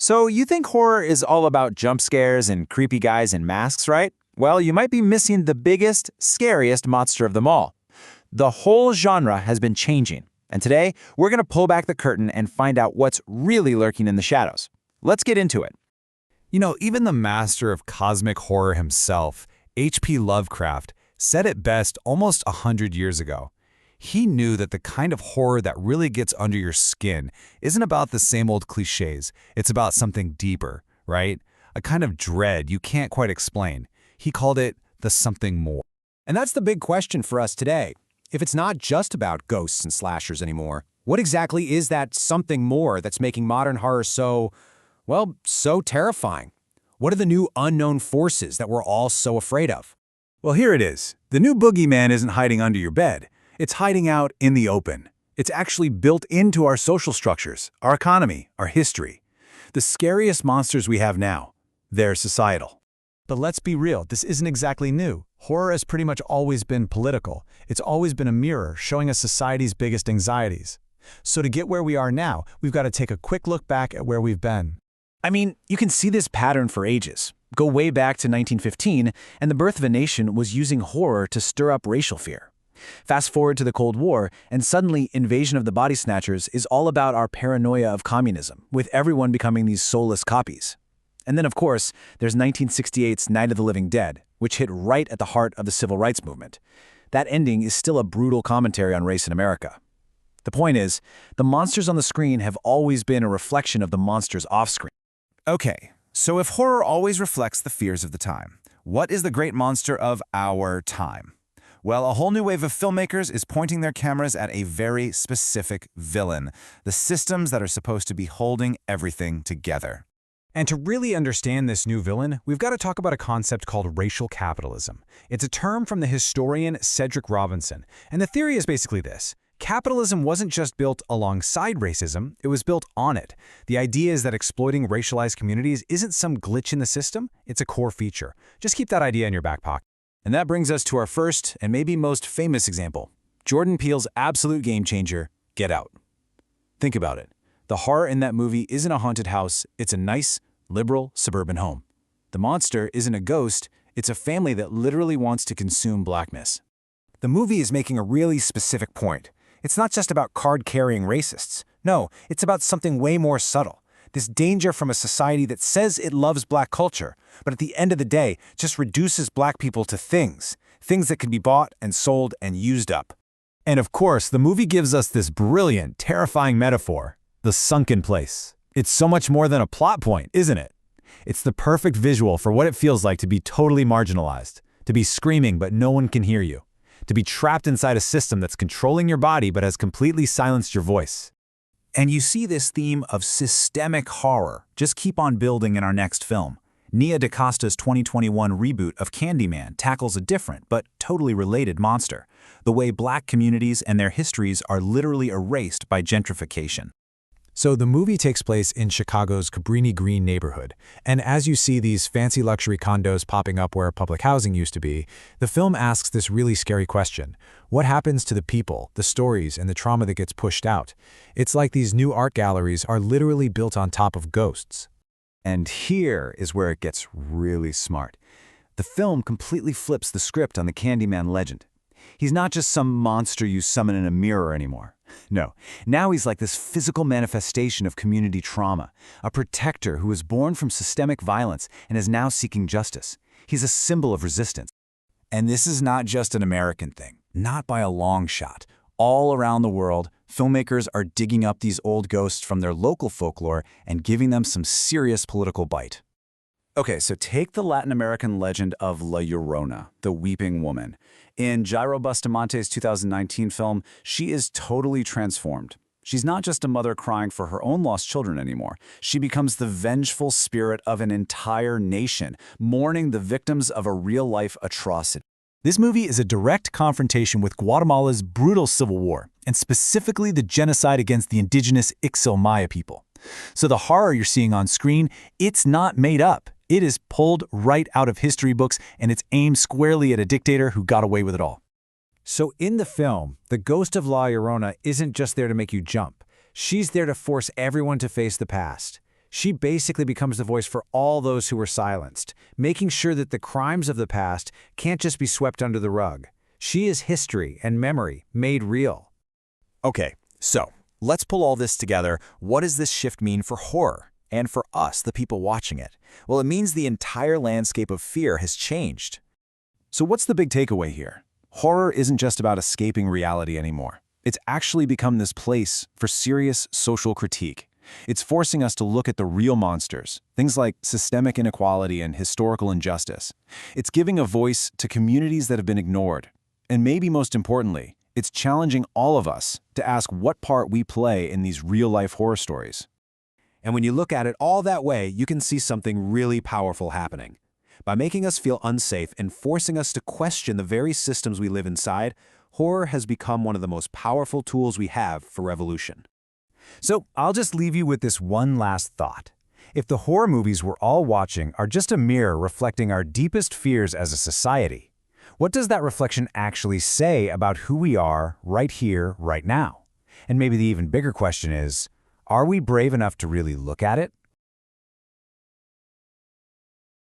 So you think horror is all about jump scares and creepy guys in masks, right? Well, you might be missing the biggest, scariest monster of them all. The whole genre has been changing, and today we're going to pull back the curtain and find out what's really lurking in the shadows. Let's get into it. You know, even the master of cosmic horror himself, H.P. Lovecraft, said it best almost 100 years ago. He knew that the kind of horror that really gets under your skin isn't about the same old cliches. It's about something deeper, right? A kind of dread you can't quite explain. He called it the something more. And that's the big question for us today. If it's not just about ghosts and slashers anymore, what exactly is that something more that's making modern horror so terrifying? What are the new unknown forces that we're all so afraid of? Well, here it is. The new boogeyman isn't hiding under your bed. It's hiding out in the open. It's actually built into our social structures, our economy, our history. The scariest monsters we have now, they're societal. But let's be real, this isn't exactly new. Horror has pretty much always been political. It's always been a mirror showing us society's biggest anxieties. So to get where we are now, we've got to take a quick look back at where we've been. I mean, you can see this pattern for ages. Go way back to 1915, and The Birth of a Nation was using horror to stir up racial fear. Fast forward to the Cold War, and suddenly Invasion of the Body Snatchers is all about our paranoia of communism, with everyone becoming these soulless copies. And then, of course, there's 1968's Night of the Living Dead, which hit right at the heart of the civil rights movement. That ending is still a brutal commentary on race in America. The point is, the monsters on the screen have always been a reflection of the monsters off-screen. Okay, so if horror always reflects the fears of the time, what is the great monster of our time? Well, a whole new wave of filmmakers is pointing their cameras at a very specific villain, the systems that are supposed to be holding everything together. And to really understand this new villain, we've got to talk about a concept called racial capitalism. It's a term from the historian Cedric Robinson, and the theory is basically this. Capitalism wasn't just built alongside racism, it was built on it. The idea is that exploiting racialized communities isn't some glitch in the system, it's a core feature. Just keep that idea in your back pocket. And that brings us to our first and maybe most famous example, Jordan Peele's absolute game changer, Get Out. Think about it. The horror in that movie isn't a haunted house, it's a nice, liberal, suburban home. The monster isn't a ghost, it's a family that literally wants to consume blackness. The movie is making a really specific point. It's not just about card-carrying racists. No, it's about something way more subtle. This danger from a society that says it loves black culture, but at the end of the day, just reduces black people to things that can be bought and sold and used up. And of course, the movie gives us this brilliant, terrifying metaphor, the sunken place. It's so much more than a plot point, isn't it? It's the perfect visual for what it feels like to be totally marginalized, to be screaming but no one can hear you, to be trapped inside a system that's controlling your body but has completely silenced your voice. And you see this theme of systemic horror just keep on building in our next film. Nia DaCosta's 2021 reboot of Candyman tackles a different but totally related monster, the way black communities and their histories are literally erased by gentrification. So the movie takes place in Chicago's Cabrini Green neighborhood, and as you see these fancy luxury condos popping up where public housing used to be, the film asks this really scary question. What happens to the people, the stories, and the trauma that gets pushed out? It's like these new art galleries are literally built on top of ghosts. And here is where it gets really smart. The film completely flips the script on the Candyman legend. He's not just some monster you summon in a mirror anymore. No, now he's like this physical manifestation of community trauma, a protector who was born from systemic violence and is now seeking justice. He's a symbol of resistance. And this is not just an American thing, not by a long shot. All around the world, filmmakers are digging up these old ghosts from their local folklore and giving them some serious political bite. Okay, so take the Latin American legend of La Llorona, the Weeping Woman. In Jairo Bustamante's 2019 film, she is totally transformed. She's not just a mother crying for her own lost children anymore. She becomes the vengeful spirit of an entire nation, mourning the victims of a real-life atrocity. This movie is a direct confrontation with Guatemala's brutal civil war, and specifically the genocide against the indigenous Ixil Maya people. So the horror you're seeing on screen, it's not made up. It is pulled right out of history books, and it's aimed squarely at a dictator who got away with it all. So in the film, the ghost of La Llorona isn't just there to make you jump. She's there to force everyone to face the past. She basically becomes the voice for all those who were silenced, making sure that the crimes of the past can't just be swept under the rug. She is history and memory made real. Okay, so let's pull all this together. What does this shift mean for horror? And for us, the people watching it? Well, it means the entire landscape of fear has changed. So what's the big takeaway here? Horror isn't just about escaping reality anymore. It's actually become this place for serious social critique. It's forcing us to look at the real monsters, things like systemic inequality and historical injustice. It's giving a voice to communities that have been ignored. And maybe most importantly, it's challenging all of us to ask what part we play in these real-life horror stories. And when you look at it all that way, you can see something really powerful happening. By making us feel unsafe and forcing us to question the very systems we live inside, horror has become one of the most powerful tools we have for revolution. So I'll just leave you with this one last thought. If the horror movies we're all watching are just a mirror reflecting our deepest fears as a society, what does that reflection actually say about who we are right here, right now? And maybe the even bigger question is, are we brave enough to really look at it?